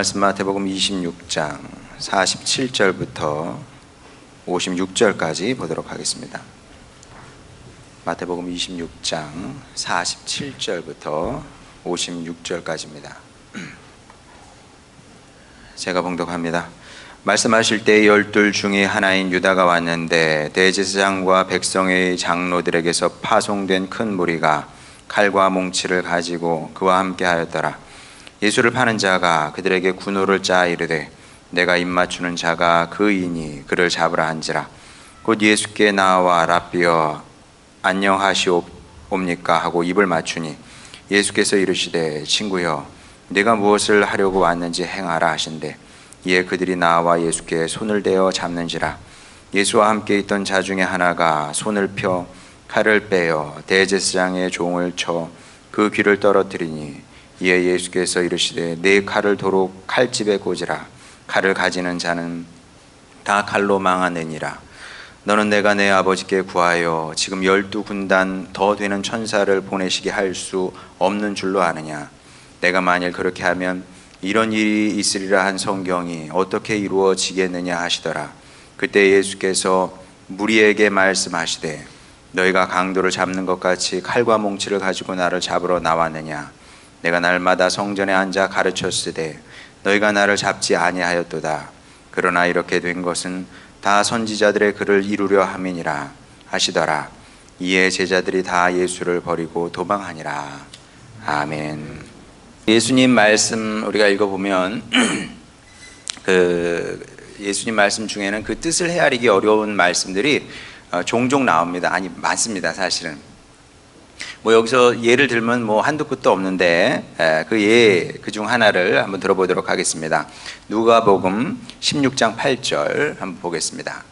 말씀 마태복음 26장 47절부터 56절까지 보도록 하겠습니다. 마태복음 26장 47절부터 56절까지입니다. 제가 봉독합니다. 말씀하실 때 12 중에 하나인 유다가 왔는데 대제사장과 백성의 장로들에게서 파송된 큰 무리가 칼과 몽치를 가지고 그와 함께 하였더라. 예수를 파는 자가 그들에게 군호를 짜 이르되 내가 입맞추는 자가 그이니 그를 잡으라 한지라. 곧 예수께 나와 랍비여 안녕하시옵니까 하고 입을 맞추니 예수께서 이르시되 친구여 네가 무엇을 하려고 왔는지 행하라 하신대. 이에 그들이 나와 예수께 손을 대어 잡는지라. 예수와 함께 있던 자 중에 하나가 손을 펴 칼을 빼어 대제사장의 종을 쳐 그 귀를 떨어뜨리니 이에 예수께서 이르시되 네 칼을 도로 칼집에 꽂으라. 칼을 가지는 자는 다 칼로 망하느니라. 너는 내가 내 아버지께 구하여 지금 12군단 더 되는 천사를 보내시게 할 수 없는 줄로 아느냐. 내가 만일 그렇게 하면 이런 일이 있으리라 한 성경이 어떻게 이루어지겠느냐 하시더라. 그때 예수께서 무리에게 말씀하시되 너희가 강도를 잡는 것 같이 칼과 몽치를 가지고 나를 잡으러 나왔느냐. 내가 날마다 성전에 앉아 가르쳤으되 너희가 나를 잡지 아니하였도다. 그러나 이렇게 된 것은 다 선지자들의 글을 이루려 함이니라 하시더라. 이에 제자들이 다 예수를 버리고 도망하니라. 아멘. 예수님 말씀 우리가 읽어보면 예수님 말씀 중에는 그 뜻을 헤아리기 어려운 말씀들이 종종 나옵니다. 아니 많습니다. 사실은 뭐 여기서 예를 들면 뭐 한두 끝도 없는데 그 중 하나를 한번 들어보도록 하겠습니다. 누가복음 16장 8절 한번 보겠습니다.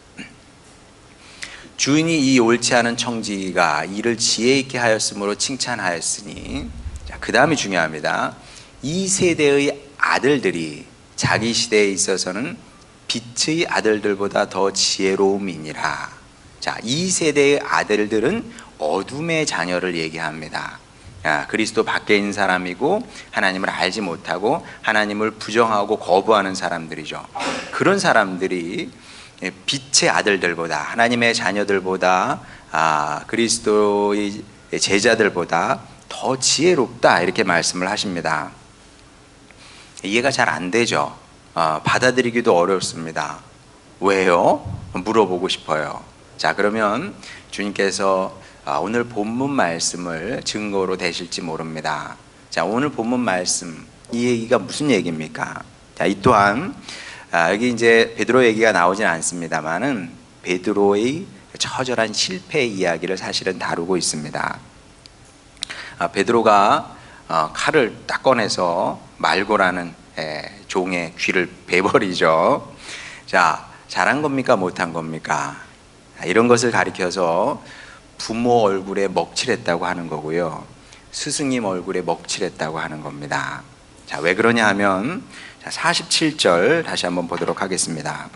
주인이 이 옳지 않은 청지기가 이를 지혜 있게 하였으므로 칭찬하였으니, 자, 그 다음이 중요합니다. 이 세대의 아들들이 자기 시대에 있어서는 빛의 아들들보다 더 지혜로움이니라. 자, 이 세대의 아들들은 어둠의 자녀를 얘기합니다. 그리스도 밖에 있는 사람이고 하나님을 알지 못하고 하나님을 부정하고 거부하는 사람들이죠. 그런 사람들이 빛의 아들들보다, 하나님의 자녀들보다, 그리스도의 제자들보다 더 지혜롭다 이렇게 말씀을 하십니다. 이해가 잘 안 되죠. 받아들이기도 어렵습니다. 왜요? 물어보고 싶어요. 자, 그러면 주님께서 오늘 본문 말씀을 증거로 대실지 모릅니다. 자, 오늘 본문 말씀, 이 얘기가 무슨 얘기입니까? 자, 이 또한 여기 이제 베드로 얘기가 나오진 않습니다만은 베드로의 처절한 실패 이야기를 사실은 다루고 있습니다. 베드로가 칼을 딱 꺼내서 말고라는 종의 귀를 베버리죠. 자, 잘한 겁니까? 못한 겁니까? 이런 것을 가리켜서 부모 얼굴에 먹칠했다고 하는 거고요. 스승님 얼굴에 먹칠했다고 하는 겁니다. 자, 왜 그러냐 하면 47절 다시 한번 보도록 하겠습니다.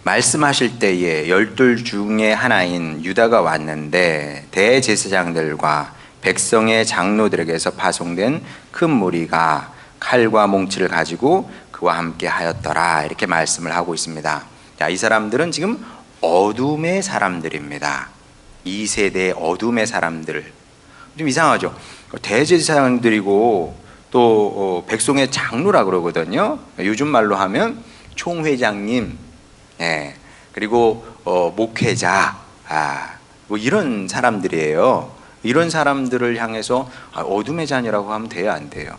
말씀하실 때에 12 중에 하나인 유다가 왔는데 대제사장들과 백성의 장로들에게서 파송된 큰 무리가 칼과 몽치를 가지고 그와 함께 하였더라. 이렇게 말씀을 하고 있습니다. 자, 이 사람들은 지금 어둠의 사람들입니다. 이 세대의 어둠의 사람들. 좀 이상하죠. 대제사장들이고 또 백성의 장로라 그러거든요. 요즘 말로 하면 총회장님, 그리고 목회자, 뭐 이런 사람들이에요. 이런 사람들을 향해서 어둠의 자녀라고 하면 돼요, 안 돼요?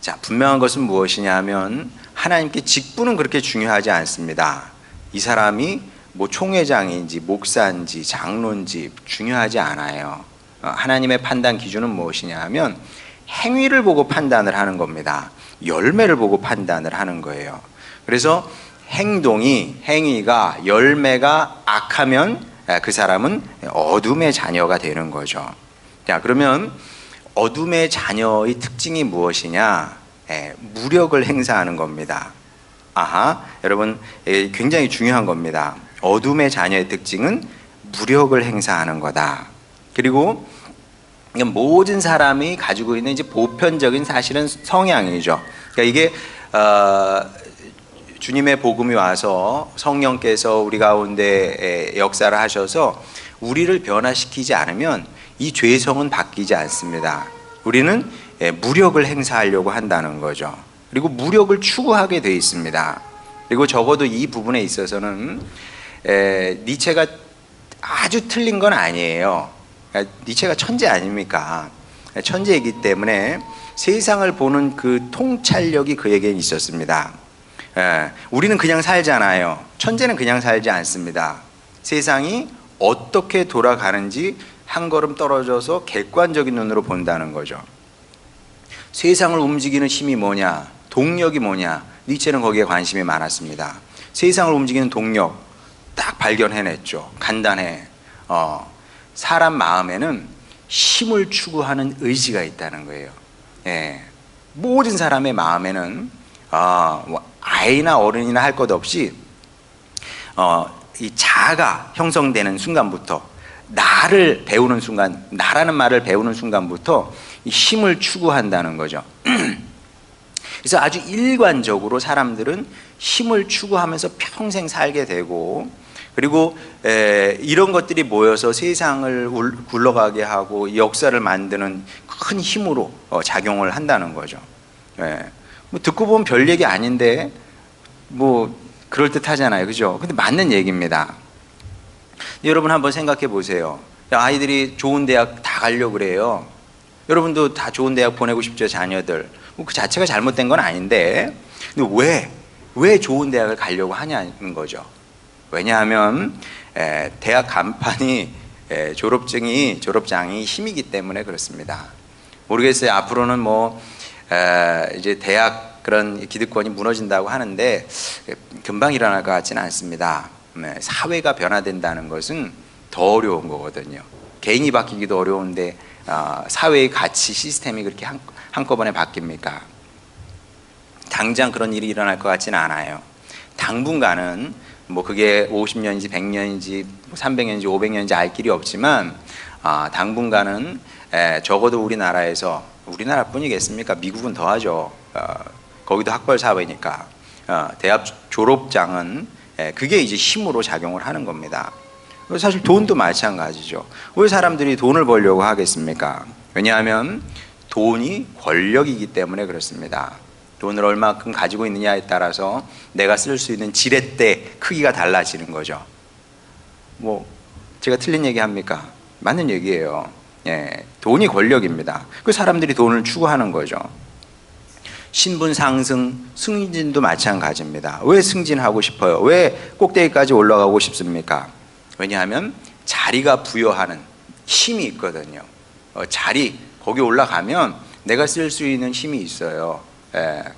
자, 분명한 것은 무엇이냐 하면 하나님께 직분은 그렇게 중요하지 않습니다. 이 사람이 뭐 총회장인지 목사인지 장로인지 중요하지 않아요. 하나님의 판단 기준은 무엇이냐 하면 행위를 보고 판단을 하는 겁니다. 열매를 보고 판단을 하는 거예요. 그래서 행위가 열매가 악하면 그 사람은 어둠의 자녀가 되는 거죠. 자, 그러면 어둠의 자녀의 특징이 무엇이냐? 무력을 행사하는 겁니다. 여러분, 굉장히 중요한 겁니다. 어둠의 자녀의 특징은 무력을 행사하는 거다. 그리고 그러니까 모든 사람이 가지고 있는 이제 보편적인 사실은 성향이죠. 그러니까 이게 주님의 복음이 와서 성령께서 우리 가운데 역사를 하셔서 우리를 변화시키지 않으면 이 죄성은 바뀌지 않습니다. 우리는 무력을 행사하려고 한다는 거죠. 그리고 무력을 추구하게 돼 있습니다. 그리고 적어도 이 부분에 있어서는 니체가 아주 틀린 건 아니에요. 니체가 천재 아닙니까? 천재이기 때문에 세상을 보는 그 통찰력이 그에게 있었습니다. 우리는 그냥 살잖아요. 천재는 그냥 살지 않습니다. 세상이 어떻게 돌아가는지 한 걸음 떨어져서 객관적인 눈으로 본다는 거죠. 세상을 움직이는 힘이 뭐냐, 동력이 뭐냐, 니체는 거기에 관심이 많았습니다. 세상을 움직이는 동력 딱 발견해냈죠. 간단해. 사람 마음에는 힘을 추구하는 의지가 있다는 거예요. 모든 사람의 마음에는 아이나 어른이나 할 것 없이 이 자아가 형성되는 순간부터, 나를 배우는 순간, 나라는 말을 배우는 순간부터 이 힘을 추구한다는 거죠. 그래서 아주 일관적으로 사람들은 힘을 추구하면서 평생 살게 되고, 그리고 이런 것들이 모여서 세상을 굴러가게 하고 역사를 만드는 큰 힘으로 작용을 한다는 거죠. 뭐 듣고 보면 별 얘기 아닌데 뭐 그럴듯하잖아요, 그죠? 근데 맞는 얘기입니다. 여러분 한번 생각해 보세요. 아이들이 좋은 대학 다 가려고 그래요. 여러분도 다 좋은 대학 보내고 싶죠, 자녀들. 그 자체가 잘못된 건 아닌데, 근데 왜 좋은 대학을 가려고 하냐는 거죠. 왜냐하면 대학 간판이 졸업장이 힘이기 때문에 그렇습니다. 모르겠어요. 앞으로는 뭐 이제 대학 그런 기득권이 무너진다고 하는데 금방 일어날 것 같지는 않습니다. 사회가 변화된다는 것은 더 어려운 거거든요. 개인이 바뀌기도 어려운데 사회의 가치 시스템이 그렇게 한꺼번에 바뀝니까? 당장 그런 일이 일어날 것 같지는 않아요. 당분간은 뭐 그게 50년인지 100년인지 300년인지 500년인지 알 길이 없지만 당분간은 적어도 우리나라에서, 우리나라뿐이겠습니까? 미국은 더하죠. 거기도 학벌 사회니까 대학 졸업장은 그게 이제 힘으로 작용을 하는 겁니다. 사실 돈도 마찬가지죠. 왜 사람들이 돈을 벌려고 하겠습니까? 왜냐하면 돈이 권력이기 때문에 그렇습니다. 돈을 얼마큼 가지고 있느냐에 따라서 내가 쓸 수 있는 지렛대 크기가 달라지는 거죠. 뭐 제가 틀린 얘기 합니까? 맞는 얘기예요. 돈이 권력입니다. 그 사람들이 돈을 추구하는 거죠. 신분 상승, 승진도 마찬가지입니다. 왜 승진하고 싶어요? 왜 꼭대기까지 올라가고 싶습니까? 왜냐하면 자리가 부여하는 힘이 있거든요. 거기 올라가면 내가 쓸 수 있는 힘이 있어요.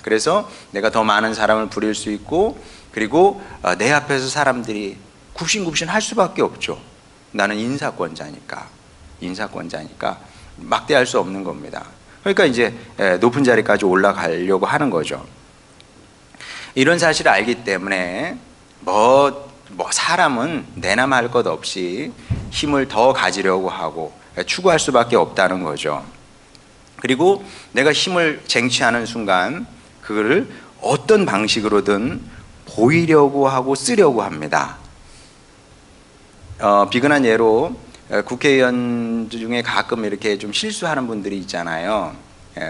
그래서 내가 더 많은 사람을 부릴 수 있고, 그리고 내 앞에서 사람들이 굽신굽신 할 수밖에 없죠. 나는 인사권자니까 막대할 수 없는 겁니다. 그러니까 이제 높은 자리까지 올라가려고 하는 거죠. 이런 사실을 알기 때문에 사람은 내나 말 것 없이 힘을 더 가지려고 하고 추구할 수밖에 없다는 거죠. 그리고 내가 힘을 쟁취하는 순간 그거를 어떤 방식으로든 보이려고 하고 쓰려고 합니다. 비근한 예로 국회의원 중에 가끔 이렇게 좀 실수하는 분들이 있잖아요.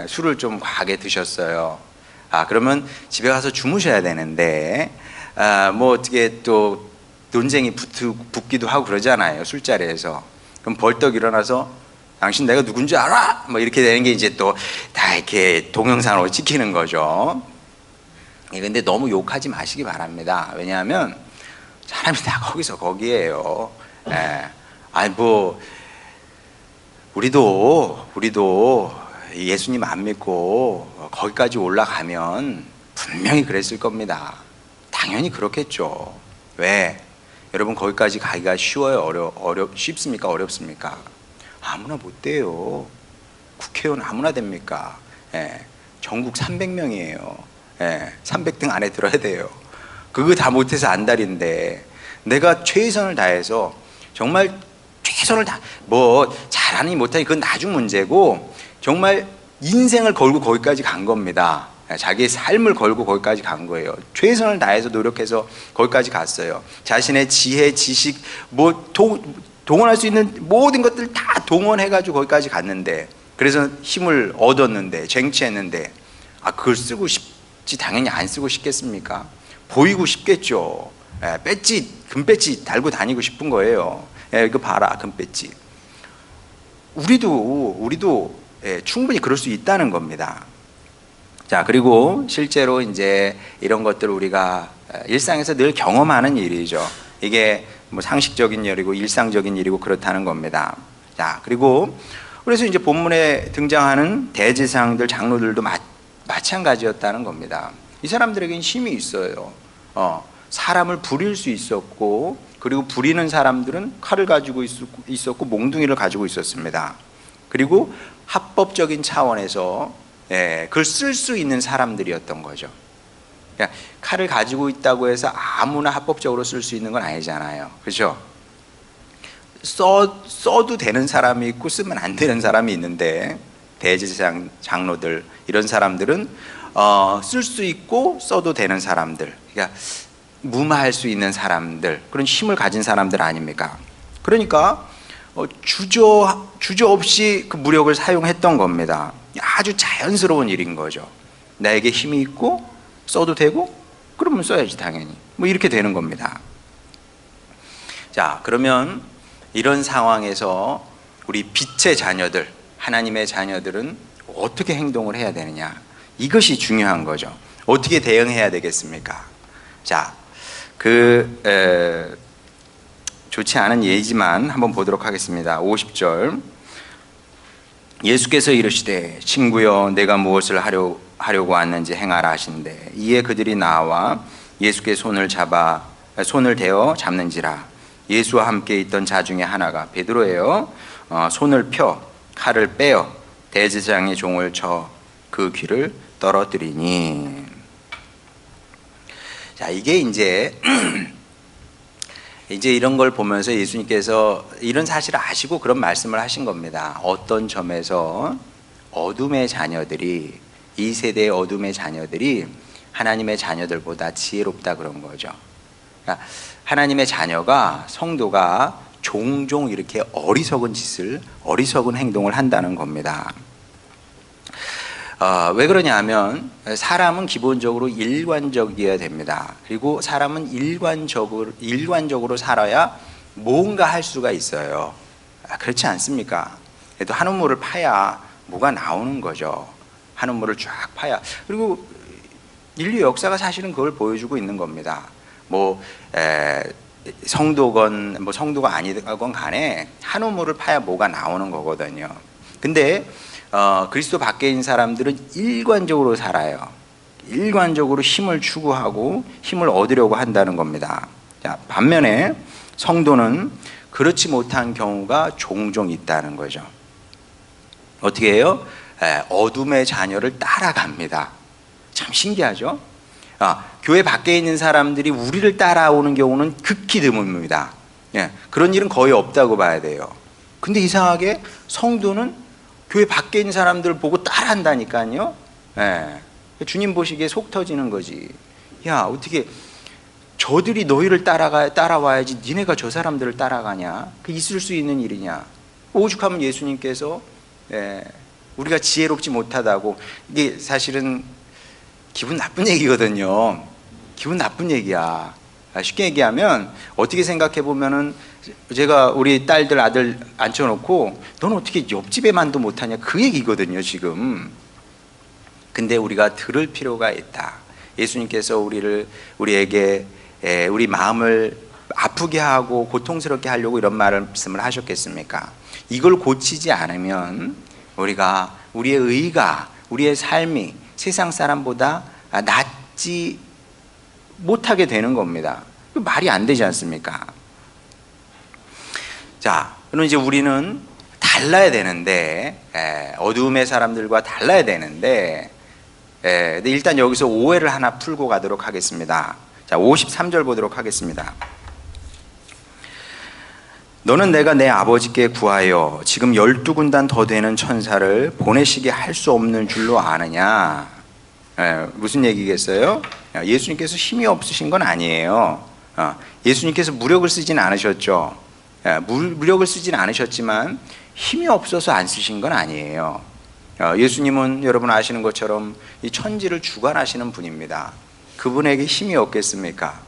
술을 좀 과하게 드셨어요. 그러면 집에 가서 주무셔야 되는데 뭐 어떻게 또 논쟁이 붙기도 하고 그러잖아요, 술자리에서. 그럼 벌떡 일어나서 당신 내가 누군지 알아? 뭐 이렇게 되는 게 이제 또 다 이렇게 동영상으로 찍히는 거죠. 근데 너무 욕하지 마시기 바랍니다. 왜냐하면 사람이 다 거기서 거기에요. 우리도 예수님 안 믿고 거기까지 올라가면 분명히 그랬을 겁니다. 당연히 그렇겠죠. 왜? 여러분 거기까지 가기가 쉬워요? 쉽습니까? 어렵습니까? 아무나 못 돼요. 국회의원 아무나 됩니까? 전국 300명이에요. 300등 안에 들어야 돼요. 그거 다 못해서 안달인데 내가 최선을 다해서 정말 최선을 다 잘하니 못하니 그건 나중 문제고 정말 인생을 걸고 거기까지 간 겁니다. 자기의 삶을 걸고 거기까지 간 거예요. 최선을 다해서 노력해서 거기까지 갔어요. 자신의 지혜, 지식, 동원할 수 있는 모든 것들 다 동원해가지고 거기까지 갔는데, 그래서 힘을 얻었는데, 쟁취했는데, 그걸 쓰고 싶지 당연히 안 쓰고 싶겠습니까? 보이고 싶겠죠. 배지, 금배지 달고 다니고 싶은 거예요. 이거 봐라, 금배지. 우리도 충분히 그럴 수 있다는 겁니다. 자, 그리고 실제로 이제 이런 것들을 우리가 일상에서 늘 경험하는 일이죠. 이게 뭐 상식적인 일이고 일상적인 일이고 그렇다는 겁니다. 자, 그리고 그래서 이제 본문에 등장하는 대제사장들, 장로들도 마찬가지였다는 겁니다. 이 사람들에게는 힘이 있어요. 사람을 부릴 수 있었고, 그리고 부리는 사람들은 칼을 가지고 있었고 몽둥이를 가지고 있었습니다. 그리고 합법적인 차원에서 그걸 쓸 수 있는 사람들이었던 거죠. 그러니까 칼을 가지고 있다고 해서 아무나 합법적으로 쓸 수 있는 건 아니잖아요. 그렇죠? 써도 되는 사람이 있고 쓰면 안 되는 사람이 있는데, 대제사장, 장로들 이런 사람들은 쓸 수 있고 써도 되는 사람들, 그러니까 무마할 수 있는 사람들, 그런 힘을 가진 사람들 아닙니까? 그러니까 주저없이 그 무력을 사용했던 겁니다. 아주 자연스러운 일인 거죠. 나에게 힘이 있고 써도 되고 그러면 써야지 당연히, 뭐 이렇게 되는 겁니다. 자, 그러면 이런 상황에서 우리 빛의 자녀들, 하나님의 자녀들은 어떻게 행동을 해야 되느냐, 이것이 중요한 거죠. 어떻게 대응해야 되겠습니까? 자, 좋지 않은 예지만 한번 보도록 하겠습니다. 50절. 예수께서 이르시되 친구여 내가 무엇을 하려고 왔는지 행하라 하신대. 이에 그들이 나와 예수께 손을 대어 잡는지라. 예수와 함께 있던 자 중에 하나가 베드로예요. 손을 펴 칼을 빼어 대제사장의 종을 쳐 그 귀를 떨어뜨리니. 자, 이게 이제 이런 걸 보면서 예수님께서 이런 사실을 아시고 그런 말씀을 하신 겁니다. 어떤 점에서 어둠의 자녀들이, 이 세대의 어둠의 자녀들이 하나님의 자녀들보다 지혜롭다 그런 거죠. 그러니까 하나님의 자녀가, 성도가 종종 이렇게 어리석은 행동을 한다는 겁니다. 왜 그러냐 하면 사람은 기본적으로 일관적이어야 됩니다. 그리고 사람은 일관적으로 살아야 뭔가 할 수가 있어요. 그렇지 않습니까? 그래도 한 우물을 파야 뭐가 나오는 거죠. 한 우물을 쫙 파야. 그리고 인류 역사가 사실은 그걸 보여주고 있는 겁니다. 성도건 성도가 아니건 간에 한 우물을 파야 뭐가 나오는 거거든요. 근데 그리스도 밖에 있는 사람들은 일관적으로 살아요. 일관적으로 힘을 추구하고 힘을 얻으려고 한다는 겁니다. 자, 반면에 성도는 그렇지 못한 경우가 종종 있다는 거죠. 어떻게 해요? 어둠의 자녀를 따라갑니다. 참 신기하죠? 교회 밖에 있는 사람들이 우리를 따라오는 경우는 극히 드뭅니다. 그런 일은 거의 없다고 봐야 돼요. 근데 이상하게 성도는 교회 밖에 있는 사람들을 보고 따라한다니까요. 주님 보시기에 속 터지는 거지. 야, 어떻게 저들이 너희를 따라와야지 니네가 저 사람들을 따라가냐? 그 있을 수 있는 일이냐? 오죽하면 예수님께서 우리가 지혜롭지 못하다고, 이게 사실은 기분 나쁜 얘기거든요. 기분 나쁜 얘기야. 쉽게 얘기하면 어떻게 생각해 보면은, 제가 우리 딸들 아들 앉혀놓고 너는 어떻게 옆집에만도 못하냐, 그 얘기거든요 지금. 근데 우리가 들을 필요가 있다. 예수님께서 우리에게 우리 마음을 아프게 하고 고통스럽게 하려고 이런 말씀을 하셨겠습니까? 이걸 고치지 않으면 우리의 의가, 우리의 삶이 세상 사람보다 낫지 못하게 되는 겁니다. 말이 안 되지 않습니까? 자, 그럼 이제 우리는 달라야 되는데, 어두움의 사람들과 달라야 되는데, 근데 일단 여기서 오해를 하나 풀고 가도록 하겠습니다. 자, 53절 보도록 하겠습니다. 너는 내가 내 아버지께 구하여 지금 12군단 더 되는 천사를 보내시게 할 수 없는 줄로 아느냐. 무슨 얘기겠어요? 예수님께서 힘이 없으신 건 아니에요. 예수님께서 무력을 쓰진 않으셨죠. 무력을 쓰진 않으셨지만 힘이 없어서 안 쓰신 건 아니에요. 예수님은 여러분 아시는 것처럼 이 천지를 주관하시는 분입니다. 그분에게 힘이 없겠습니까?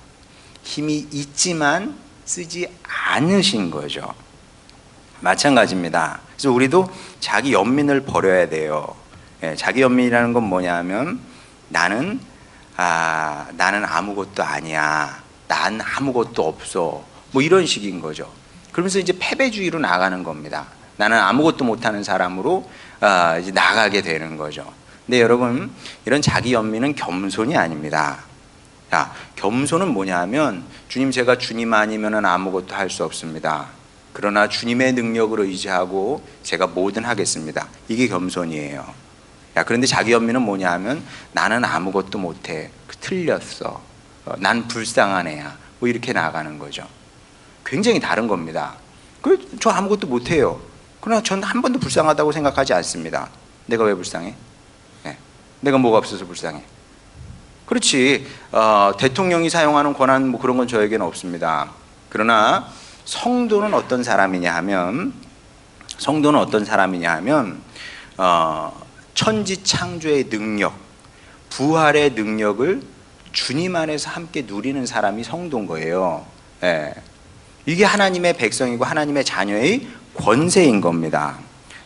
힘이 있지만 쓰지 않으신 거죠. 마찬가지입니다. 그래서 우리도 자기 연민을 버려야 돼요. 자기 연민이라는 건 뭐냐면 나는 아무것도 아니야. 난 아무것도 없어. 뭐 이런 식인 거죠. 그러면서 이제 패배주의로 나가는 겁니다. 나는 아무것도 못하는 사람으로 이제 나가게 되는 거죠. 근데 여러분, 이런 자기 연민은 겸손이 아닙니다. 자, 겸손은 뭐냐면 주님, 제가 주님 아니면 아무것도 할 수 없습니다. 그러나 주님의 능력으로 의지하고 제가 뭐든 하겠습니다. 이게 겸손이에요. 그런데 자기 연민은 뭐냐면 나는 아무것도 못해. 틀렸어. 난 불쌍한 애야. 뭐 이렇게 나가는 거죠. 굉장히 다른 겁니다. 저 아무것도 못해요. 그러나 전 한 번도 불쌍하다고 생각하지 않습니다. 내가 왜 불쌍해? 내가 뭐가 없어서 불쌍해? 그렇지. 대통령이 사용하는 권한 뭐 그런 건 저에게는 없습니다. 그러나 성도는 어떤 사람이냐 하면 천지 창조의 능력, 부활의 능력을 주님 안에서 함께 누리는 사람이 성도인 거예요. 이게 하나님의 백성이고 하나님의 자녀의 권세인 겁니다.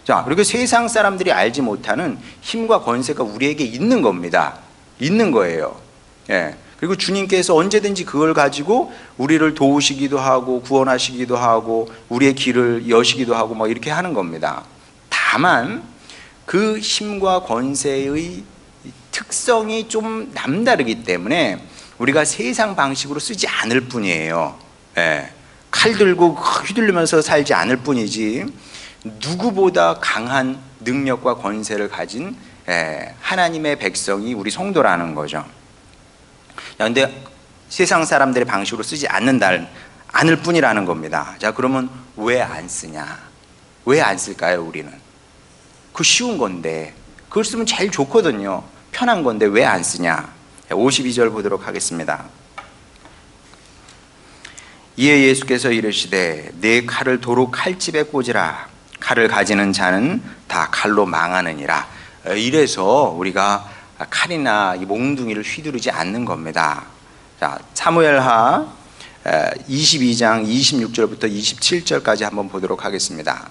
자, 그리고 세상 사람들이 알지 못하는 힘과 권세가 우리에게 있는 겁니다. 있는 거예요. 그리고 주님께서 언제든지 그걸 가지고 우리를 도우시기도 하고 구원하시기도 하고 우리의 길을 여시기도 하고 뭐 이렇게 하는 겁니다. 다만 그 힘과 권세의 특성이 좀 남다르기 때문에 우리가 세상 방식으로 쓰지 않을 뿐이에요. 칼 들고 휘둘리면서 살지 않을 뿐이지 누구보다 강한 능력과 권세를 가진 하나님의 백성이 우리 성도라는 거죠. 그런데 세상 사람들의 방식으로 쓰지 않을 뿐이라는 겁니다. 자, 그러면 왜 안 쓰냐? 왜 안 쓸까요, 우리는? 그 쉬운 건데 그걸 쓰면 제일 좋거든요. 편한 건데 왜 안 쓰냐? 52절 보도록 하겠습니다. 이에 예수께서 이르시되 내 칼을 도로 칼집에 꽂으라. 칼을 가지는 자는 다 칼로 망하느니라. 이래서 우리가 칼이나 이 몽둥이를 휘두르지 않는 겁니다. 자, 사무엘하 22장 26절부터 27절까지 한번 보도록 하겠습니다.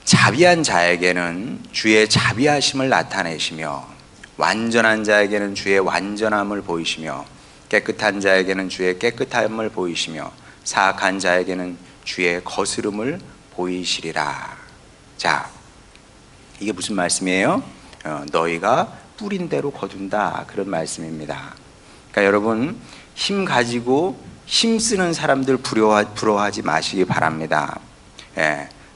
자비한 자에게는 주의 자비하심을 나타내시며 완전한 자에게는 주의 완전함을 보이시며 깨끗한 자에게는 주의 깨끗함을 보이시며 사악한 자에게는 주의 거스름을 보이시리라. 자, 이게 무슨 말씀이에요? 너희가 뿌린 대로 거둔다, 그런 말씀입니다. 그러니까 여러분, 힘 가지고 힘쓰는 사람들 부러워하지 마시기 바랍니다.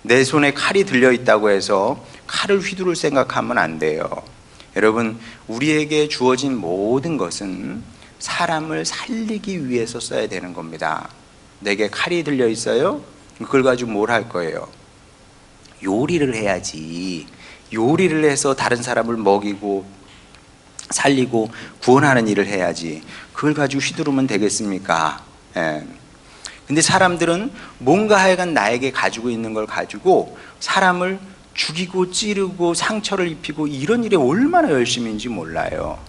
내 손에 칼이 들려있다고 해서 칼을 휘두를 생각하면 안 돼요. 여러분, 우리에게 주어진 모든 것은 사람을 살리기 위해서 써야 되는 겁니다. 내게 칼이 들려있어요? 그걸 가지고 뭘 할 거예요? 요리를 해야지. 요리를 해서 다른 사람을 먹이고 살리고 구원하는 일을 해야지. 그걸 가지고 휘두르면 되겠습니까? 근데 사람들은 뭔가 하여간 나에게 가지고 있는 걸 가지고 사람을 죽이고 찌르고 상처를 입히고 이런 일에 얼마나 열심인지 몰라요.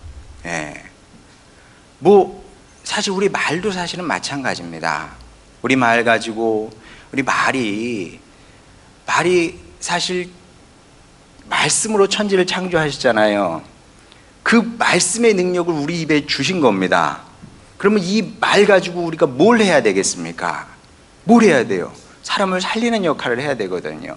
뭐 사실 우리 말도 사실은 마찬가지입니다. 우리 말 가지고 우리 말이 사실 말씀으로 천지를 창조하셨잖아요. 그 말씀의 능력을 우리 입에 주신 겁니다. 그러면 이 말 가지고 우리가 뭘 해야 되겠습니까? 뭘 해야 돼요? 사람을 살리는 역할을 해야 되거든요.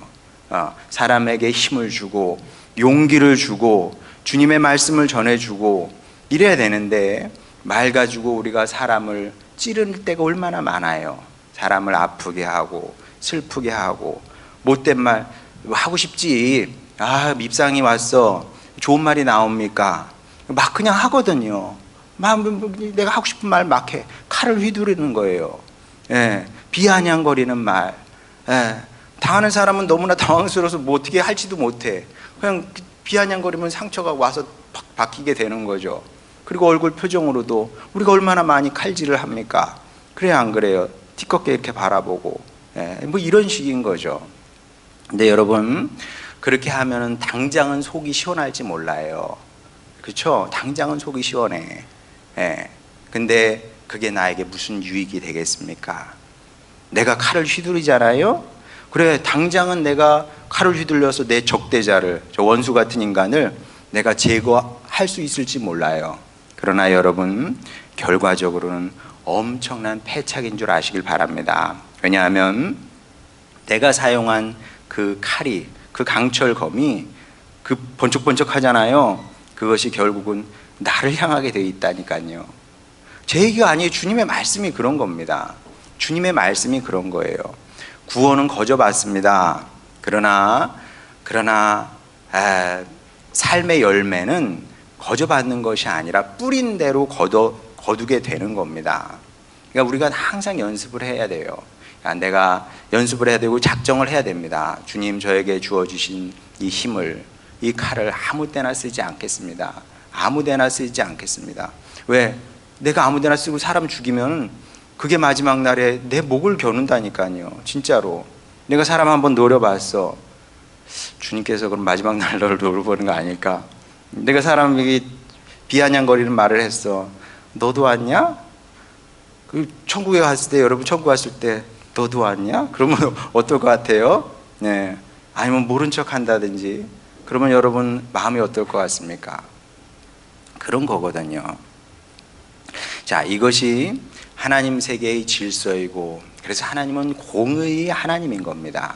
사람에게 힘을 주고 용기를 주고 주님의 말씀을 전해주고 이래야 되는데 말 가지고 우리가 사람을 찌를 때가 얼마나 많아요. 사람을 아프게 하고 슬프게 하고 못된 말 하고 싶지. 밉상이 왔어. 좋은 말이 나옵니까? 막 그냥 하거든요. 막 내가 하고 싶은 말 막 해. 칼을 휘두르는 거예요. 비아냥거리는 말. 당하는 사람은 너무나 당황스러워서 뭐 어떻게 할지도 못해. 그냥 비아냥거리면 상처가 와서 팍 박히게 되는 거죠. 그리고 얼굴 표정으로도 우리가 얼마나 많이 칼질을 합니까? 그래요, 안 그래요? 티껍게 이렇게 바라보고. 뭐 이런 식인 거죠. 근데 여러분, 그렇게 하면은 당장은 속이 시원할지 몰라요. 그렇죠? 당장은 속이 시원해. 근데 그게 나에게 무슨 유익이 되겠습니까? 내가 칼을 휘두르잖아요. 그래, 당장은 내가 칼을 휘둘려서 내 적대자를, 저 원수 같은 인간을 내가 제거할 수 있을지 몰라요. 그러나 여러분, 결과적으로는 엄청난 패착인 줄 아시길 바랍니다. 왜냐하면 내가 사용한 그 칼이, 그 강철검이 그 번쩍번쩍 하잖아요. 그것이 결국은 나를 향하게 되어 있다니까요. 제 얘기가 아니에요. 주님의 말씀이 그런 겁니다. 주님의 말씀이 그런 거예요. 구원은 거저받습니다. 그러나 삶의 열매는 거저받는 것이 아니라 뿌린 대로 거두게 되는 겁니다. 그러니까 우리가 항상 연습을 해야 돼요. 내가 연습을 해야 되고 작정을 해야 됩니다. 주님, 저에게 주어주신 이 힘을, 이 칼을 아무 때나 쓰지 않겠습니다. 아무 데나 쓰지 않겠습니다. 왜? 내가 아무 데나 쓰고 사람 죽이면 그게 마지막 날에 내 목을 겨눈다니까요. 진짜로. 내가 사람 한번 노려봤어. 주님께서 그럼 마지막 날 너를 노려보는 거 아닐까? 내가 사람에게 비아냥거리는 말을 했어. 너도 왔냐? 그 천국에 갔을 때, 여러분 천국 갔을 때 너도 왔냐? 그러면 어떨 것 같아요? 네. 아니면 모른 척 한다든지. 그러면 여러분 마음이 어떨 것 같습니까? 그런 거거든요. 자, 이것이 하나님 세계의 질서이고, 그래서 하나님은 공의의 하나님인 겁니다.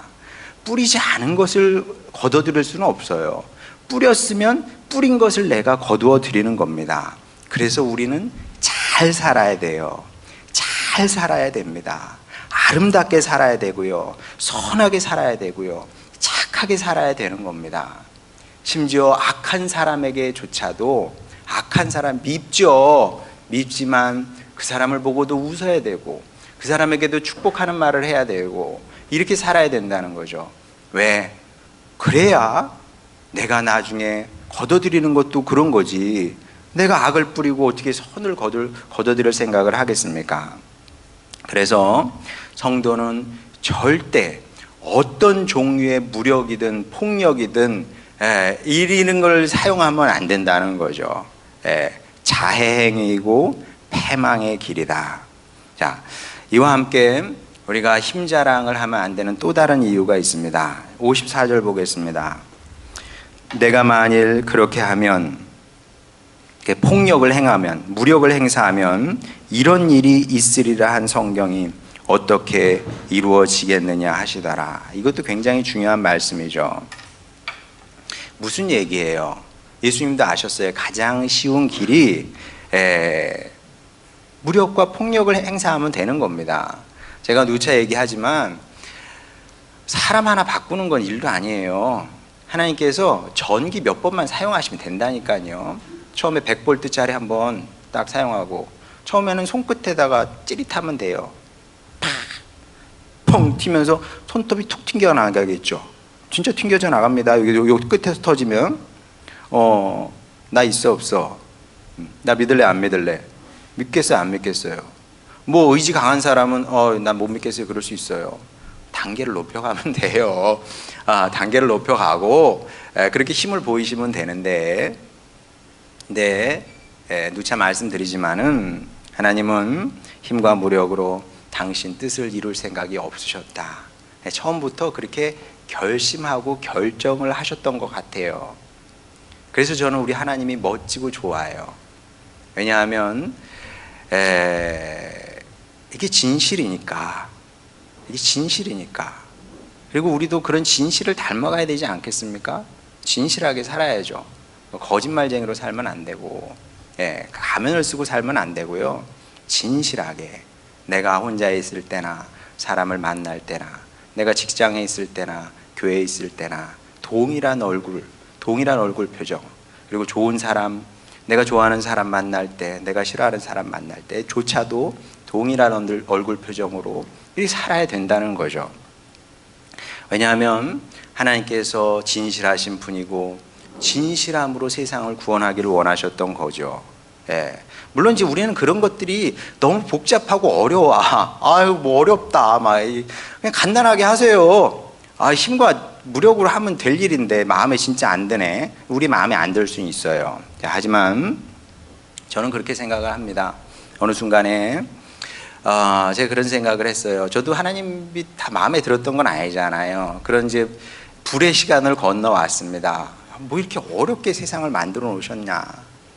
뿌리지 않은 것을 거둬들일 수는 없어요. 뿌렸으면 뿌린 것을 내가 거두어 드리는 겁니다. 그래서 우리는 잘 살아야 돼요. 잘 살아야 됩니다. 아름답게 살아야 되고요. 선하게 살아야 되고요. 착하게 살아야 되는 겁니다. 심지어 악한 사람에게조차도, 악한 사람 밉죠. 밉지만 그 사람을 보고도 웃어야 되고, 그 사람에게도 축복하는 말을 해야 되고, 이렇게 살아야 된다는 거죠. 왜? 그래야 내가 나중에 거둬들이는 것도 그런 거지. 내가 악을 뿌리고 어떻게 선을 거둬들일 생각을 하겠습니까? 그래서 성도는 절대 어떤 종류의 무력이든 폭력이든 이런 걸 사용하면 안 된다는 거죠. 자해행위이고 패망의 길이다. 자, 이와 함께 우리가 힘자랑을 하면 안 되는 또 다른 이유가 있습니다. 54절 보겠습니다. 내가 만일 그렇게 하면, 폭력을 행하면, 무력을 행사하면 이런 일이 있으리라 한 성경이 어떻게 이루어지겠느냐 하시더라. 이것도 굉장히 중요한 말씀이죠. 무슨 얘기예요? 예수님도 아셨어요. 가장 쉬운 길이 무력과 폭력을 행사하면 되는 겁니다. 제가 누차 얘기하지만 사람 하나 바꾸는 건 일도 아니에요. 하나님께서 전기 몇 번만 사용하시면 된다니까요. 처음에 100볼트짜리 한번 딱 사용하고, 처음에는 손끝에다가 찌릿하면 돼요. 펑 튀면서 손톱이 툭 튕겨나가겠죠. 진짜 튕겨져 나갑니다. 여기 끝에서 터지면 나 있어 없어? 나 믿을래 안 믿을래? 믿겠어요 안 믿겠어요? 뭐 의지 강한 사람은 난 못 믿겠어요. 그럴 수 있어요. 단계를 높여가면 돼요. 단계를 높여가고 그렇게 힘을 보이시면 되는데, 누차 말씀드리지만은 하나님은 힘과 무력으로 당신 뜻을 이룰 생각이 없으셨다. 처음부터 그렇게 결심하고 결정을 하셨던 것 같아요. 그래서 저는 우리 하나님이 멋지고 좋아요. 왜냐하면 이게 진실이니까. 그리고 우리도 그런 진실을 닮아가야 되지 않겠습니까? 진실하게 살아야죠. 거짓말쟁이로 살면 안 되고, 가면을 쓰고 살면 안 되고요. 진실하게 내가 혼자 있을 때나 사람을 만날 때나 내가 직장에 있을 때나 교회에 있을 때나 동일한 얼굴 표정, 그리고 좋은 사람, 내가 좋아하는 사람 만날 때, 내가 싫어하는 사람 만날 때조차도 동일한 얼굴 표정으로 이렇게 살아야 된다는 거죠. 왜냐하면 하나님께서 진실하신 분이고 진실함으로 세상을 구원하기를 원하셨던 거죠. 예. 물론 이제 우리는 그런 것들이 너무 복잡하고 어려워. 아유, 뭐 어렵다. 그냥 간단하게 하세요. 힘과 무력으로 하면 될 일인데 마음에 진짜 안 드네. 우리 마음에 안 들 수는 있어요. 하지만 저는 그렇게 생각을 합니다. 어느 순간에 제가 그런 생각을 했어요. 저도 하나님이 다 마음에 들었던 건 아니잖아요. 그런 이제 불의 시간을 건너왔습니다. 뭐 이렇게 어렵게 세상을 만들어 놓으셨냐.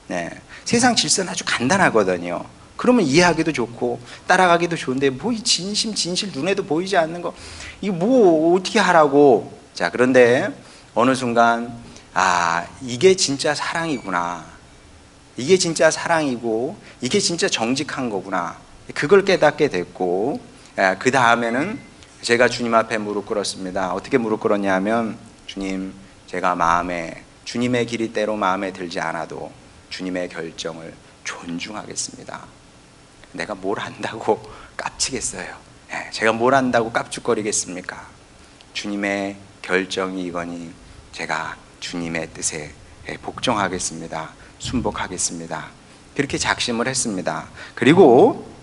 네. 세상 질서는 아주 간단하거든요. 그러면 이해하기도 좋고 따라가기도 좋은데 뭐 이 진실 눈에도 보이지 않는 거 이거 뭐 어떻게 하라고. 자, 그런데 어느 순간 이게 진짜 사랑이구나. 이게 진짜 사랑이고 이게 진짜 정직한 거구나. 그걸 깨닫게 됐고, 그 다음에는 제가 주님 앞에 무릎 꿇었습니다. 어떻게 무릎 꿇었냐면, 주님, 제가 주님의 길이 때로 마음에 들지 않아도 주님의 결정을 존중하겠습니다. 내가 뭘 안다고 깝치겠어요. 제가 뭘 안다고 깝죽거리겠습니까? 주님의 결정이 이거니 제가 주님의 뜻에 복종하겠습니다. 순복하겠습니다. 그렇게 작심을 했습니다. 그리고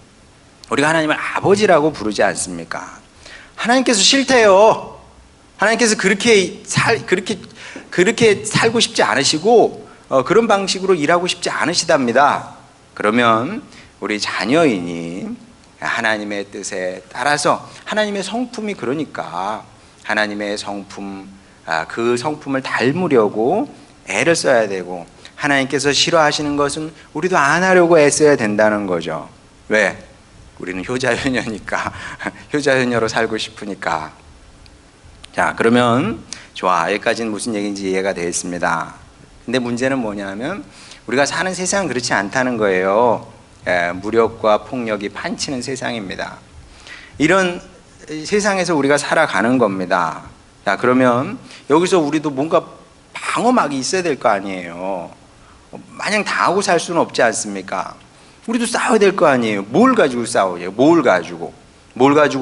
우리가 하나님을 아버지라고 부르지 않습니까? 하나님께서 싫대요. 하나님께서 그렇게 살고 싶지 않으시고 그런 방식으로 일하고 싶지 않으시답니다. 그러면 우리 자녀인이 하나님의 뜻에 따라서 하나님의 성품이 그러니까 하나님의 성품, 그 성품을 닮으려고 애를 써야 되고 하나님께서 싫어하시는 것은 우리도 안 하려고 애써야 된다는 거죠. 왜? 우리는 효자효녀니까. 효자효녀로 살고 싶으니까. 자, 그러면 좋아. 여기까지는 무슨 얘기인지 이해가 되었습니다. 근데 문제는 뭐냐면 우리가 사는 세상은 그렇지 않다는 거예요. 무력과 폭력이 판치는 세상입니다. 이런 세상에서 우리가 살아가는 겁니다. 자, 그러면 여기서 우리도 뭔가 방어막이 있어야 될 거 아니에요. 마냥 당하고 살 수는 없지 않습니까? 우리도 싸워야 될 거 아니에요. 뭘 가지고 싸우냐? 뭘 가지고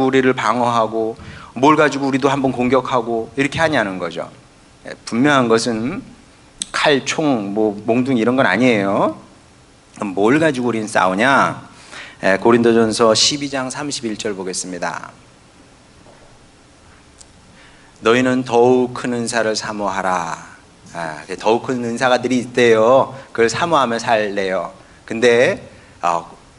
우리를 방어하고 뭘 가지고 우리도 한번 공격하고 이렇게 하냐는 거죠. 분명한 것은 칼, 총, 몽둥이 이런 건 아니에요. 그럼 뭘 가지고 우리는 싸우냐? 고린도전서 12장 31절 보겠습니다. 너희는 더욱 큰 은사를 사모하라. 더욱 큰 은사가들이 있대요. 그걸 사모하며 살래요. 근데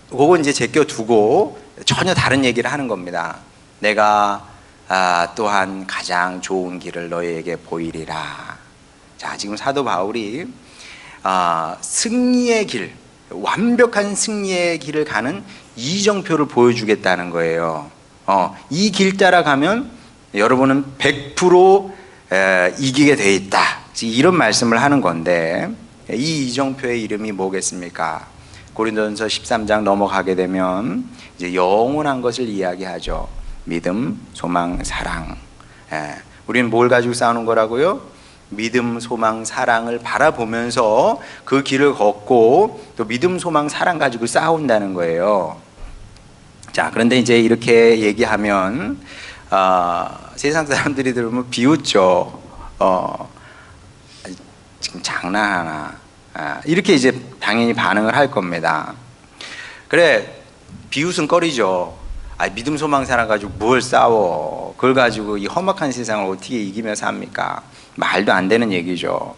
그건 이제 제껴두고 전혀 다른 얘기를 하는 겁니다. 내가 또한 가장 좋은 길을 너희에게 보이리라. 자, 지금 사도 바울이 승리의 길, 완벽한 승리의 길을 가는 이정표를 보여주겠다는 거예요. 이 길 따라가면 여러분은 100% 이기게 돼 있다. 이런 말씀을 하는 건데 이 이정표의 이름이 뭐겠습니까? 고린도전서 13장 넘어가게 되면 이제 영원한 것을 이야기하죠. 믿음, 소망, 사랑. 우리는 뭘 가지고 싸우는 거라고요? 믿음, 소망, 사랑을 바라보면서 그 길을 걷고 또 믿음, 소망, 사랑 가지고 싸운다는 거예요. 자, 그런데 이제 이렇게 얘기하면 세상 사람들이 들으면 비웃죠. 지금 장난하나? 이렇게 이제 당연히 반응을 할 겁니다. 그래, 비웃은 거리죠. 믿음, 소망, 사랑 가지고 뭘 싸워? 그걸 가지고 이 험악한 세상을 어떻게 이기며 삽니까? 말도 안 되는 얘기죠.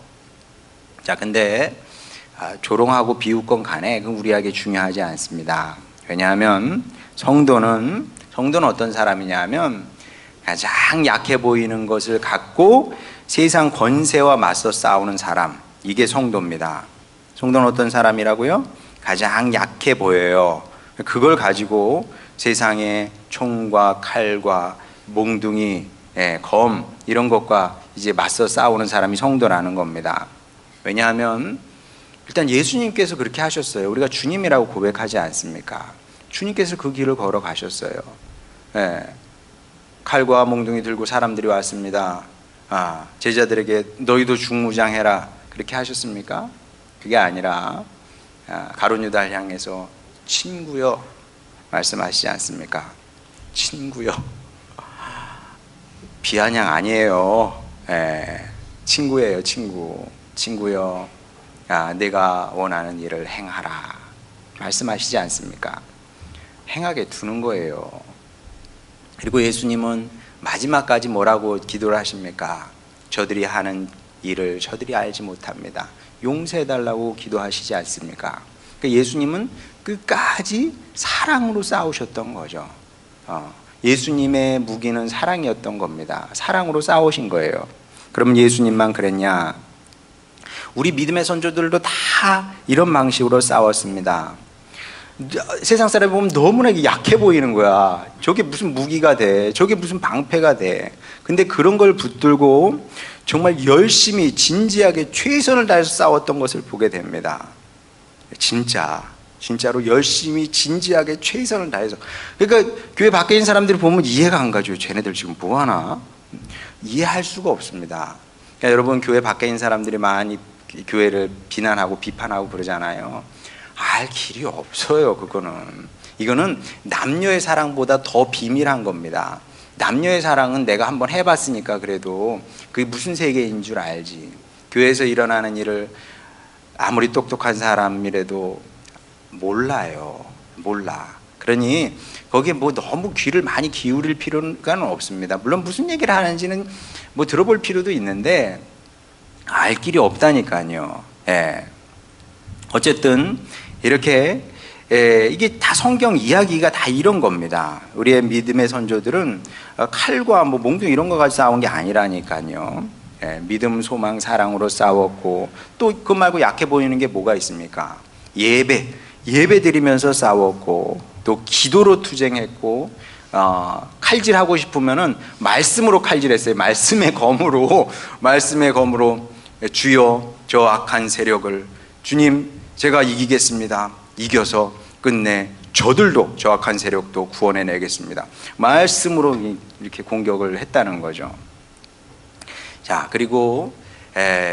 자, 근데 조롱하고 비웃건 간에 그건 우리에게 중요하지 않습니다. 왜냐하면 성도는 어떤 사람이냐면 가장 약해 보이는 것을 갖고 세상 권세와 맞서 싸우는 사람, 이게 성도입니다. 성도는 어떤 사람이라고요? 가장 약해 보여요. 그걸 가지고 세상의 총과 칼과 몽둥이, 검 이런 것과 이제 맞서 싸우는 사람이 성도라는 겁니다. 왜냐하면 일단 예수님께서 그렇게 하셨어요. 우리가 주님이라고 고백하지 않습니까? 주님께서 그 길을 걸어가셨어요. 칼과 몽둥이 들고 사람들이 왔습니다. 제자들에게 너희도 중무장해라 그렇게 하셨습니까? 그게 아니라 가룟 유다를 향해서 친구여, 말씀하시지 않습니까? 친구요. 비아냥 아니에요. 친구예요, 친구. 친구요. 내가 원하는 일을 행하라. 말씀하시지 않습니까? 행하게 두는 거예요. 그리고 예수님은 마지막까지 뭐라고 기도를 하십니까? 저들이 하는 일을 저들이 알지 못합니다. 용서해달라고 기도하시지 않습니까? 그러니까 예수님은 끝까지 사랑으로 싸우셨던 거죠. 예수님의 무기는 사랑이었던 겁니다. 사랑으로 싸우신 거예요. 그럼 예수님만 그랬냐? 우리 믿음의 선조들도 다 이런 방식으로 싸웠습니다. 세상 사람이 보면 너무나 약해 보이는 거야. 저게 무슨 무기가 돼? 저게 무슨 방패가 돼? 근데 그런 걸 붙들고 정말 열심히 진지하게 최선을 다해서 싸웠던 것을 보게 됩니다. 진짜로 열심히 진지하게 최선을 다해서. 그러니까 교회 밖에 있는 사람들이 보면 이해가 안 가죠. 쟤네들 지금 뭐 하나? 이해할 수가 없습니다. 그러니까 여러분, 교회 밖에 있는 사람들이 많이 교회를 비난하고 비판하고 그러잖아요. 알 길이 없어요. 이거는 남녀의 사랑보다 더 비밀한 겁니다. 남녀의 사랑은 내가 한번 해봤으니까 그래도 그게 무슨 세계인 줄 알지. 교회에서 일어나는 일을 아무리 똑똑한 사람이라도 몰라요. 몰라. 그러니 거기에 뭐 너무 귀를 많이 기울일 필요가 없습니다. 물론 무슨 얘기를 하는지는 뭐 들어볼 필요도 있는데 알 길이 없다니까요. 어쨌든 이렇게 이게 다 성경 이야기가 다 이런 겁니다. 우리의 믿음의 선조들은 칼과 뭐 몽둥이 이런 거 가지고 싸운 게 아니라니까요. 믿음, 소망, 사랑으로 싸웠고, 또 그 말고 약해 보이는 게 뭐가 있습니까? 예배 드리면서 싸웠고, 또 기도로 투쟁했고, 칼질하고 싶으면은 말씀으로 칼질했어요. 말씀의 검으로 주여 저 악한 세력을 주님 제가 이기겠습니다. 이겨서 끝내 저들도 저 악한 세력도 구원해내겠습니다. 말씀으로 이렇게 공격을 했다는 거죠. 자, 그리고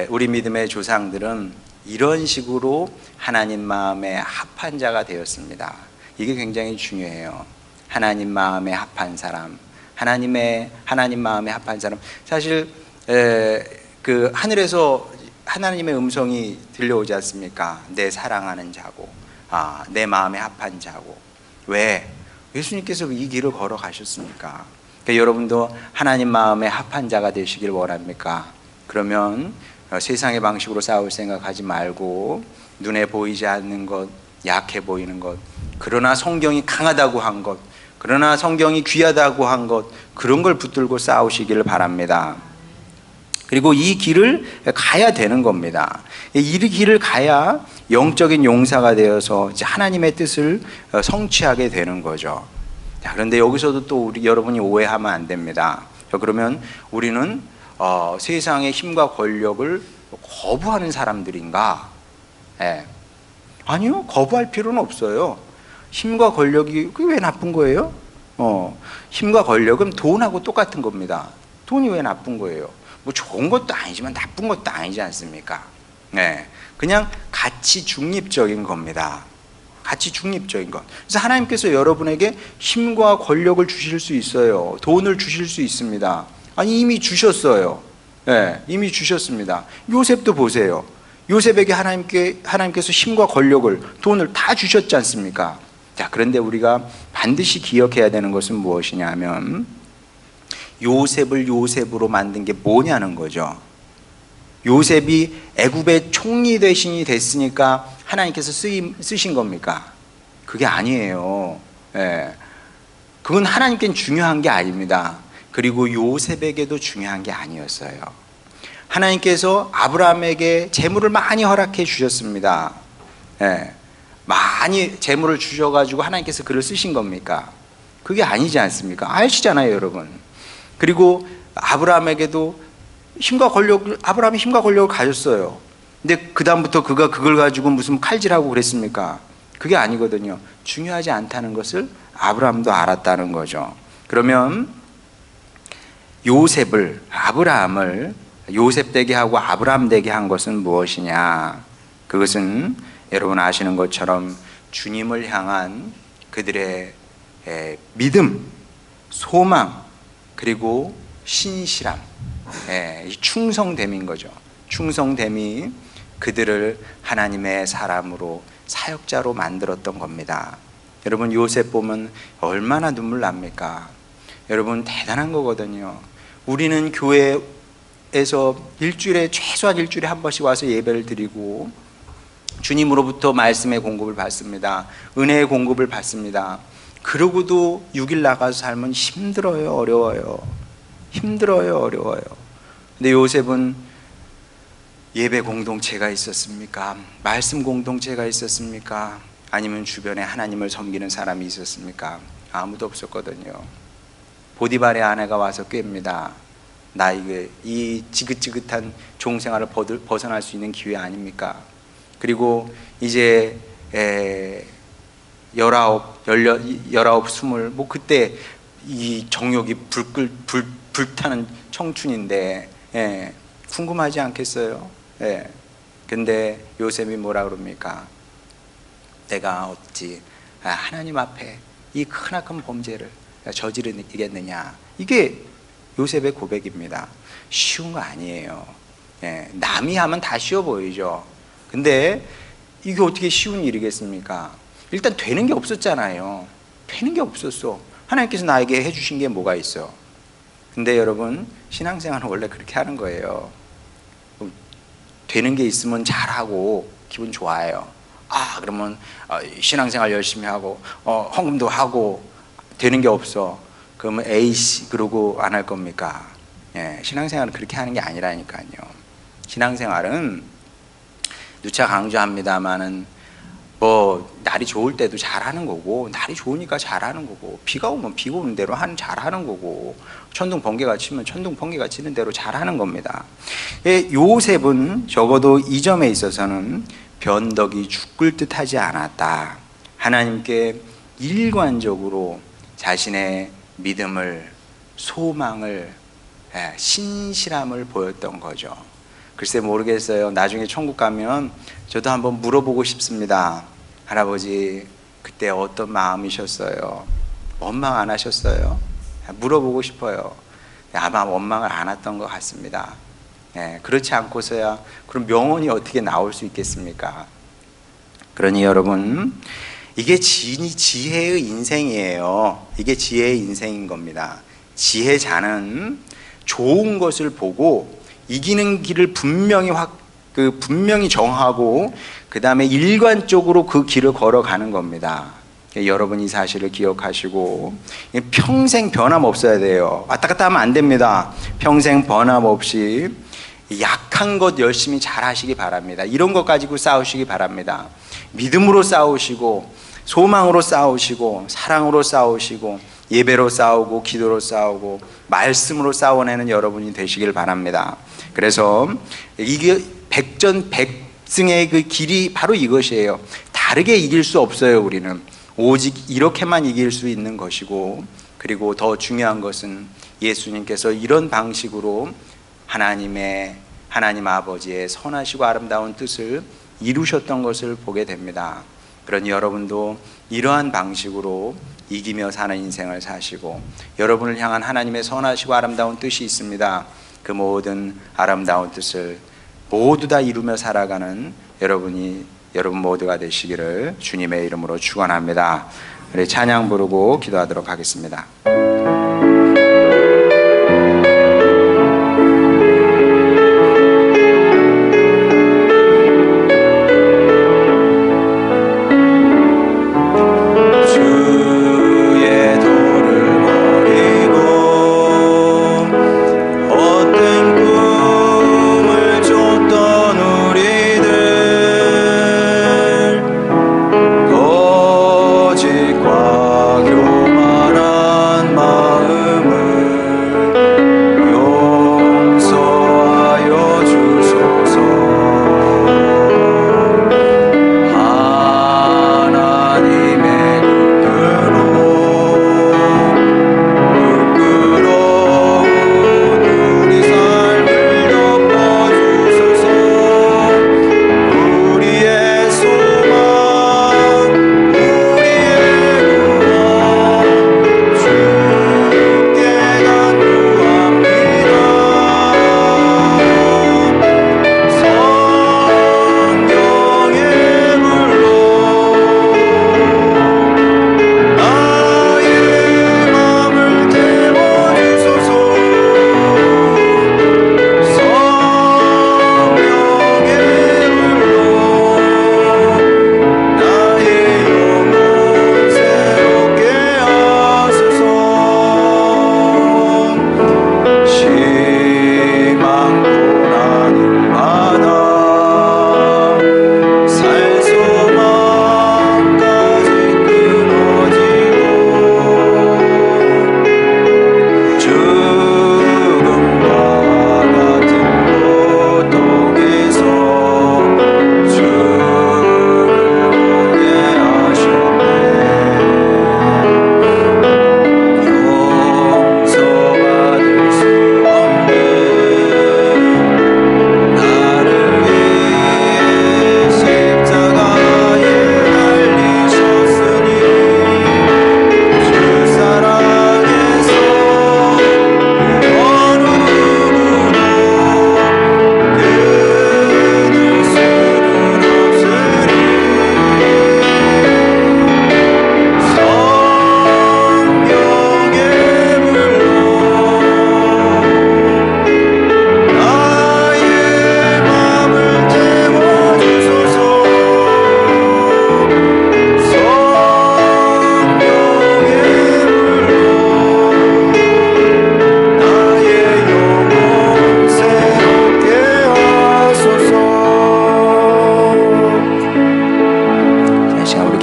우리 믿음의 조상들은 이런 식으로 하나님 마음에 합한 자가 되었습니다. 이게 굉장히 중요해요. 하나님 마음에 합한 사람, 하나님 마음에 합한 사람. 사실 그 하늘에서 하나님의 음성이 들려오지 않습니까? 내 사랑하는 자고, 내 마음에 합한 자고. 왜? 예수님께서 이 길을 걸어가셨습니까? 그러니까 여러분도 하나님 마음에 합한 자가 되시길 원합니까? 그러면 세상의 방식으로 싸울 생각하지 말고 눈에 보이지 않는 것, 약해 보이는 것, 그러나 성경이 강하다고 한 것, 그러나 성경이 귀하다고 한 것, 그런 걸 붙들고 싸우시기를 바랍니다. 그리고 이 길을 가야 되는 겁니다. 이 길을 가야 영적인 용사가 되어서 하나님의 뜻을 성취하게 되는 거죠. 자, 그런데 여기서도 또 여러분이 오해하면 안 됩니다. 그러면 우리는 세상의 힘과 권력을 거부하는 사람들인가? 아니요, 거부할 필요는 없어요. 힘과 권력이 그게 왜 나쁜 거예요? 힘과 권력은 돈하고 똑같은 겁니다. 돈이 왜 나쁜 거예요? 뭐 좋은 것도 아니지만 나쁜 것도 아니지 않습니까? 그냥 가치 중립적인 겁니다. 가치 중립적인 것. 그래서 하나님께서 여러분에게 힘과 권력을 주실 수 있어요. 돈을 주실 수 있습니다. 아니, 이미 주셨어요. 이미 주셨습니다. 요셉도 보세요. 요셉에게 하나님께서 힘과 권력을, 돈을 다 주셨지 않습니까? 자, 그런데 우리가 반드시 기억해야 되는 것은 무엇이냐 하면 요셉을 요셉으로 만든 게 뭐냐는 거죠. 요셉이 애굽의 총리 대신이 됐으니까 하나님께서 쓰신 겁니까? 그게 아니에요. 그건 하나님께는 중요한 게 아닙니다. 그리고 요셉에게도 중요한 게 아니었어요. 하나님께서 아브라함에게 재물을 많이 허락해 주셨습니다. 많이 재물을 주셔가지고 하나님께서 그를 쓰신 겁니까? 그게 아니지 않습니까? 아시잖아요, 여러분. 그리고 아브라함에게도 아브라함이 힘과 권력을 가졌어요. 근데 그 다음부터 그가 그걸 가지고 무슨 칼질하고 그랬습니까? 그게 아니거든요. 중요하지 않다는 것을 아브라함도 알았다는 거죠. 그러면 아브라함을 요셉 되게 하고 아브라함 되게 한 것은 무엇이냐? 그것은 여러분 아시는 것처럼 주님을 향한 그들의 믿음, 소망, 그리고 신실함, 이 충성됨인 거죠. 충성됨이 그들을 하나님의 사람으로, 사역자로 만들었던 겁니다. 여러분, 요셉 보면 얼마나 눈물 납니까? 여러분, 대단한 거거든요. 우리는 교회에서 최소한 일주일에 한 번씩 와서 예배를 드리고 주님으로부터 말씀의 공급을 받습니다. 은혜의 공급을 받습니다. 그러고도 6일 나가서 살면 힘들어요, 어려워요. 힘들어요, 어려워요. 근데 요셉은 예배 공동체가 있었습니까? 말씀 공동체가 있었습니까? 아니면 주변에 하나님을 섬기는 사람이 있었습니까? 아무도 없었거든요. 보디발의 아내가 와서 꾀입니다. 나 이 지긋지긋한 종생활을 벗어날 수 있는 기회 아닙니까? 그리고 이제 19, 20, 그때 이 정욕이 불타는 청춘인데, 궁금하지 않겠어요? 근데 요셉이 뭐라 그럽니까? 내가 어찌 하나님 앞에 이 크나큰 범죄를 저지르겠느냐? 이게 요셉의 고백입니다. 쉬운 거 아니에요. 남이 하면 다 쉬워 보이죠. 근데 이게 어떻게 쉬운 일이겠습니까? 일단 되는 게 없었잖아요. 되는 게 없었어. 하나님께서 나에게 해주신 게 뭐가 있어? 근데 여러분, 신앙생활은 원래 그렇게 하는 거예요. 되는 게 있으면 잘하고 기분 좋아요. 그러면 신앙생활 열심히 하고 헌금도 하고, 되는 게 없어. 그러면 에이씨 그러고 안 할 겁니까? 신앙생활은 그렇게 하는 게 아니라니까요. 신앙생활은 누차 강조합니다마는 날이 좋을 때도 잘하는 거고, 날이 좋으니까 잘하는 거고, 비가 오면 비 오는 대로 잘하는 거고, 천둥 번개가 치면 천둥 번개가 치는 대로 잘하는 겁니다. 요셉은 적어도 이 점에 있어서는 변덕이 죽을 듯 하지 않았다. 하나님께 일관적으로 자신의 믿음을, 소망을, 신실함을 보였던 거죠. 글쎄 모르겠어요. 나중에 천국 가면 저도 한번 물어보고 싶습니다. 할아버지, 그때 어떤 마음이셨어요? 원망 안 하셨어요? 물어보고 싶어요. 아마 원망을 안 했던 것 같습니다. 그렇지 않고서야 그럼 명언이 어떻게 나올 수 있겠습니까? 그러니 여러분, 이게 지혜의 인생이에요. 이게 지혜의 인생인 겁니다. 지혜자는 좋은 것을 보고 이기는 길을 분명히 정하고 그 다음에 일관적으로 그 길을 걸어가는 겁니다. 여러분 이 사실을 기억하시고 평생 변함없어야 돼요. 왔다 갔다 하면 안 됩니다. 평생 변함없이 약한 것 열심히 잘 하시기 바랍니다. 이런 것 가지고 싸우시기 바랍니다. 믿음으로 싸우시고, 소망으로 싸우시고, 사랑으로 싸우시고, 예배로 싸우고, 기도로 싸우고, 말씀으로 싸워내는 여러분이 되시길 바랍니다. 그래서 이게 백전백승의 그 길이 바로 이것이에요. 다르게 이길 수 없어요. 우리는 오직 이렇게만 이길 수 있는 것이고, 그리고 더 중요한 것은 예수님께서 이런 방식으로 하나님 아버지의 선하시고 아름다운 뜻을 이루셨던 것을 보게 됩니다. 그러니 여러분도 이러한 방식으로 이기며 사는 인생을 사시고, 여러분을 향한 하나님의 선하시고 아름다운 뜻이 있습니다. 그 모든 아름다운 뜻을 모두 다 이루며 살아가는 여러분 모두가 되시기를 주님의 이름으로 축원합니다. 우리 찬양 부르고 기도하도록 하겠습니다. 거짓과 교만한 말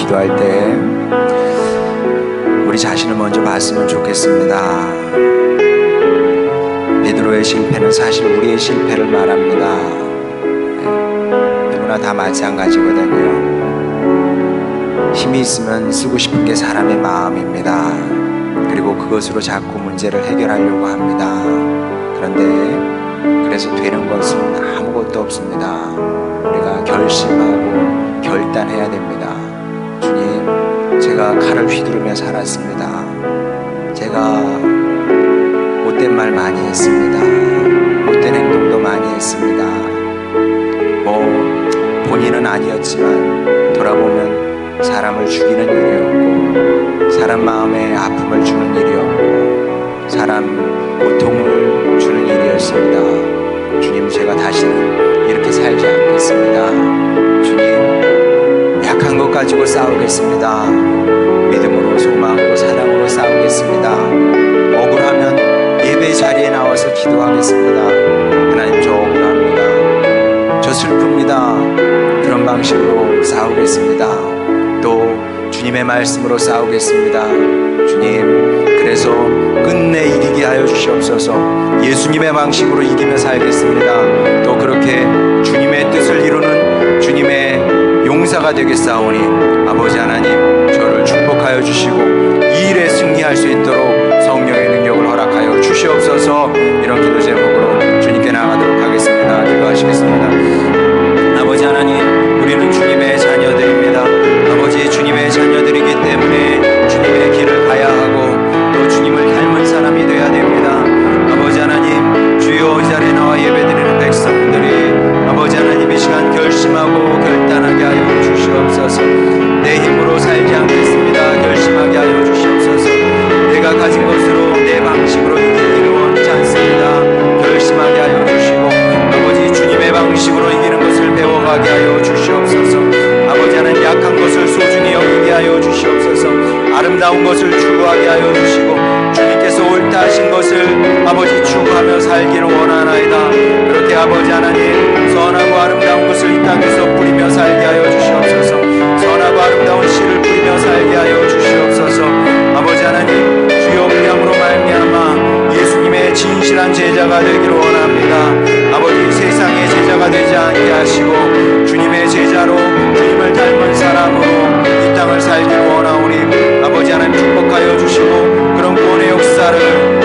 기도할 때 우리 자신을 먼저 봤으면 좋겠습니다. 베드로의 실패는 사실 우리의 실패를 말합니다. 누구나 다 마찬가지거든요. 힘이 있으면 쓰고 싶은 게 사람의 마음입니다. 그리고 그것으로 자꾸 문제를 해결하려고 합니다. 그런데 그래서 되는 것은 아무것도 없습니다. 우리가 결심하고 결단해야 됩니다. 주님, 제가 칼을 휘두르며 살았습니다. 제가 못된 말 많이 했습니다. 못된 행동도 많이 했습니다. 본인은 아니었지만 돌아보면 사람을 죽이는 일이었고, 사람 마음에 아픔을 주는 일이었고, 사람 고통을 주는 일이었습니다. 주님, 제가 다시는 이렇게 살지 않겠습니다. 주님, 약한 것 가지고 싸우겠습니다. 믿음으로, 소망으로, 사랑으로 싸우겠습니다. 억울하면 예배 자리에 나와서 기도하겠습니다. 하나님, 저 억울합니다. 저 슬픕니다. 그런 방식으로 싸우겠습니다. 또 주님의 말씀으로 싸우겠습니다. 주님, 그래서 끝내 이기게 하여 주시옵소서. 예수님의 방식으로 이기며 살겠습니다. 또 그렇게 주님의 뜻을 이루는 주님의 용사가 되겠사오니 아버지 하나님, 저를 축복하여 주시고 이 일에 승리할 수 있도록 성령의 능력을 허락하여 주시옵소서. 이런 기도 제목으로 주님께 나아가도록 하겠습니다. 기도하시겠습니다. 아버지 하나님, 우리는 주님의 자녀들입니다. 아버지, 주님의 자녀들이기 때문에 주님의 길을 가야 하고 또 주님을 닮은 사람이 되어야 됩니다. 아버지 하나님, 주여, 이 자리에 나와 예배드리는 백성들이 아버지 하나님, 이 시간 결심하고 결단하게 하여 주시옵소서. 내 힘으로 살지 않겠습니다. 결심하게 하여 주시옵소서. 내가 가진 것으로 내 방식으로 이기기를 원치 않습니다. 결심하게 하여 주시고 아버지, 주님의 방식으로 이기는 것을 배워가게 하여 주시옵소서. 아버지 하나님, 약한 것을 소중히 여기게 하여 주시옵소서. 아름다운 것을 추구하게 하여 주시고 주님께서 옳다 하신 것을 아버지 추구하며 살기를 원하나이다. 그렇게 아버지 하나님, 선하고 아름다운 것을 이 땅에서 뿌리며 살게 하여 주시옵소서. 선하고 아름다운 씨를 뿌리며 살게 하여 주시옵소서. 아버지 하나님, 주여, 그리함으로 말미암아 예수님의 진실한 제자가 되기를 원합니다. 아버지, 세상의 제자가 되지 않게 하시고 주님의 제자로 주님을 닮은 사람으로 이 땅을 살기를 원하오니 아버지 하나님, 축복하여 주시고 그런 구원의 역사를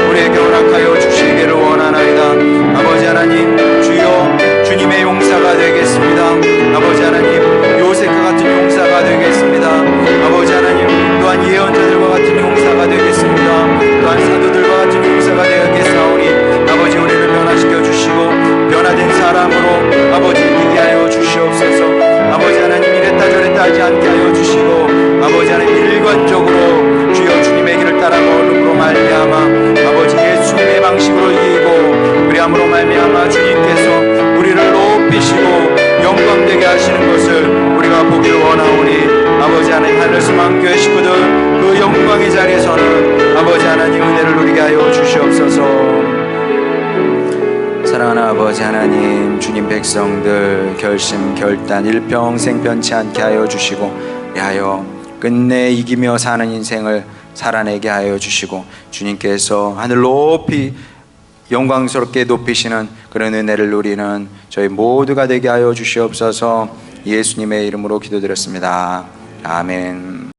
우리에게 허락하여 주시기를 원하나이다. 아버지 하나님, 주여, 주님의 용사가 되겠습니다. 아버지 하나님, 요셉과 같은 용사가 되겠습니다. 아버지 하나님, 또한 예언자들과 같은 용사가 되겠습니다. 또한 사도들과 같은 용사가 되겠사오니 아버지, 우리를 변화시켜 주시고 변화된 사람으로 아버지 이기게 하여 주시옵소서. 아버지 하나님, 이랬다 저랬다 하지 않게 하여 주시고 아버지 하나님, 일관적으로 주여 주님의 길을 따라 걸음으로 말미암아 아버지 예수님의 방식으로 이기고 그리함으로 말미암아 주님께서 우리를 높이시고 영광되게 하시는 것을 우리가 보기를 원하오니 아버지 하나님, 하늘소망 교회 식구들 그 영광의 자리에서는 아버지 하나님 은혜를 누리게 하여 주시옵소서. 사랑하는 아버지 하나님, 주님 백성들 결심 결단 일평생 변치 않게 하여 주시고 하여 끝내 이기며 사는 인생을 살아내게 하여 주시고 주님께서 하늘 높이 영광스럽게 높이시는 그런 은혜를 누리는 저희 모두가 되게 하여 주시옵소서. 예수님의 이름으로 기도드렸습니다. 아멘.